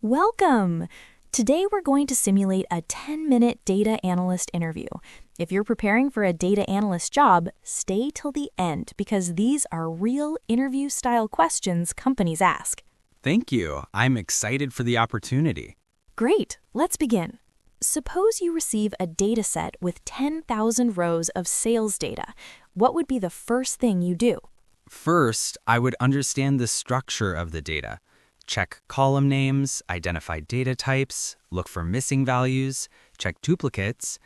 Welcome! Today we're going to simulate a 10-minute data analyst interview. If you're preparing for a data analyst job, stay till the end because these are real interview-style questions companies ask. Thank you. I'm excited for the opportunity. Great, let's begin. Suppose you receive a data set with 10,000 rows of sales data. What would be the first thing you do? First, I would understand the structure of the data. Check column names, identify data types, look for missing values, check duplicates.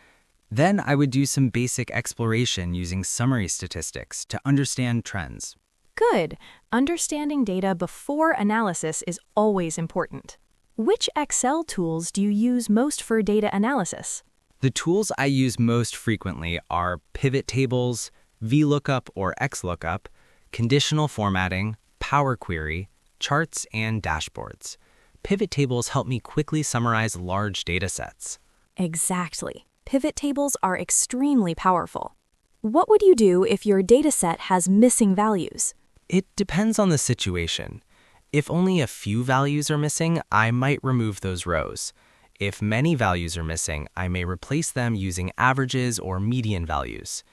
Then I would do some basic exploration using summary statistics to understand trends. Good. Understanding data before analysis is always important. Which Excel tools do you use most for data analysis? The tools I use most frequently are pivot tables, VLOOKUP or XLOOKUP, conditional formatting, Power Query, charts, and dashboards. Pivot tables help me quickly summarize large data sets. Exactly. Pivot tables are extremely powerful. What would you do if your data set has missing values? It depends on the situation. If only a few values are missing, I might remove those rows. If many values are missing, I may replace them using averages or median values.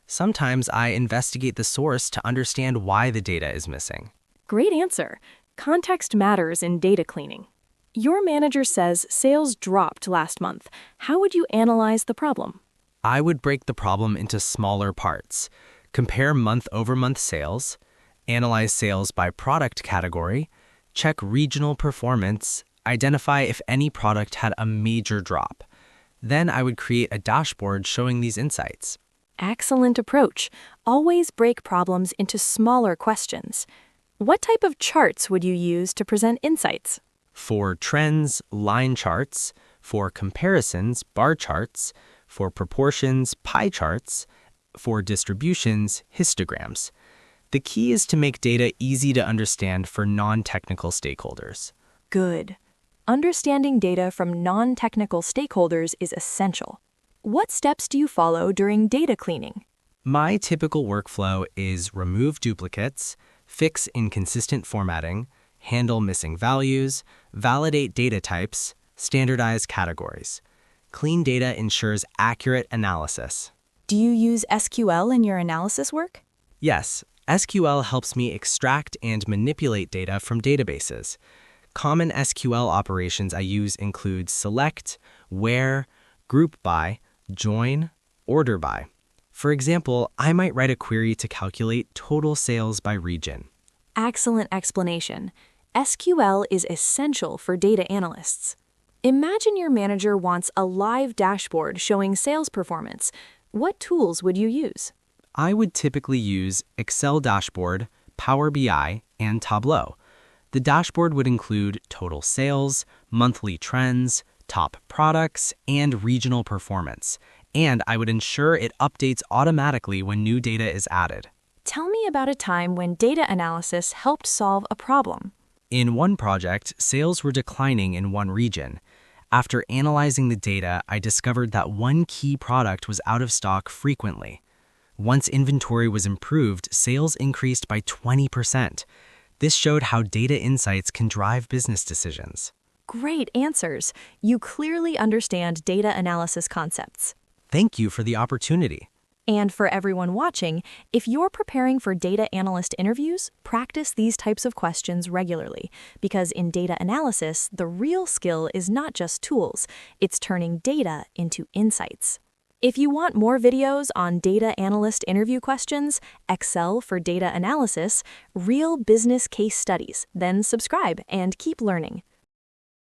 Sometimes I investigate the source to understand why the data is missing. Great answer. Context matters in data cleaning. Your manager says sales dropped last month. How would you analyze the problem? I would break the problem into smaller parts, compare month-over-month sales, analyze sales by product category, check regional performance, identify if any product had a major drop. Then I would create a dashboard showing these insights. Excellent approach. Always break problems into smaller questions. What type of charts would you use to present insights? For trends, line charts. For comparisons, bar charts. For proportions, pie charts. For distributions, histograms. The key is to make data easy to understand for non-technical stakeholders. Good. Understanding data from non-technical stakeholders is essential. What steps do you follow during data cleaning? My typical workflow is remove duplicates, fix inconsistent formatting, handle missing values, validate data types, standardize categories. Clean data ensures accurate analysis. Do you use SQL in your analysis work? Yes, SQL helps me extract and manipulate data from databases. Common SQL operations I use include select, where, group by, join, order by. For example, I might write a query to calculate total sales by region. Excellent explanation. SQL is essential for data analysts. Imagine your manager wants a live dashboard showing sales performance. What tools would you use? I would typically use SQL Dashboard, Power BI, and Tableau. The dashboard would include total sales, monthly trends, top products, and regional performance. And I would ensure it updates automatically when new data is added. Tell me about a time when data analysis helped solve a problem. In one project, sales were declining in one region. After analyzing the data, I discovered that one key product was out of stock frequently. Once inventory was improved, sales increased by 20%. This showed how data insights can drive business decisions. Great answers. You clearly understand data analysis concepts. Thank you for the opportunity. And for everyone watching, if you're preparing for data analyst interviews, practice these types of questions regularly, because in data analysis, the real skill is not just tools, it's turning data into insights. If you want more videos on data analyst interview questions, Excel for data analysis, real business case studies, then subscribe and keep learning.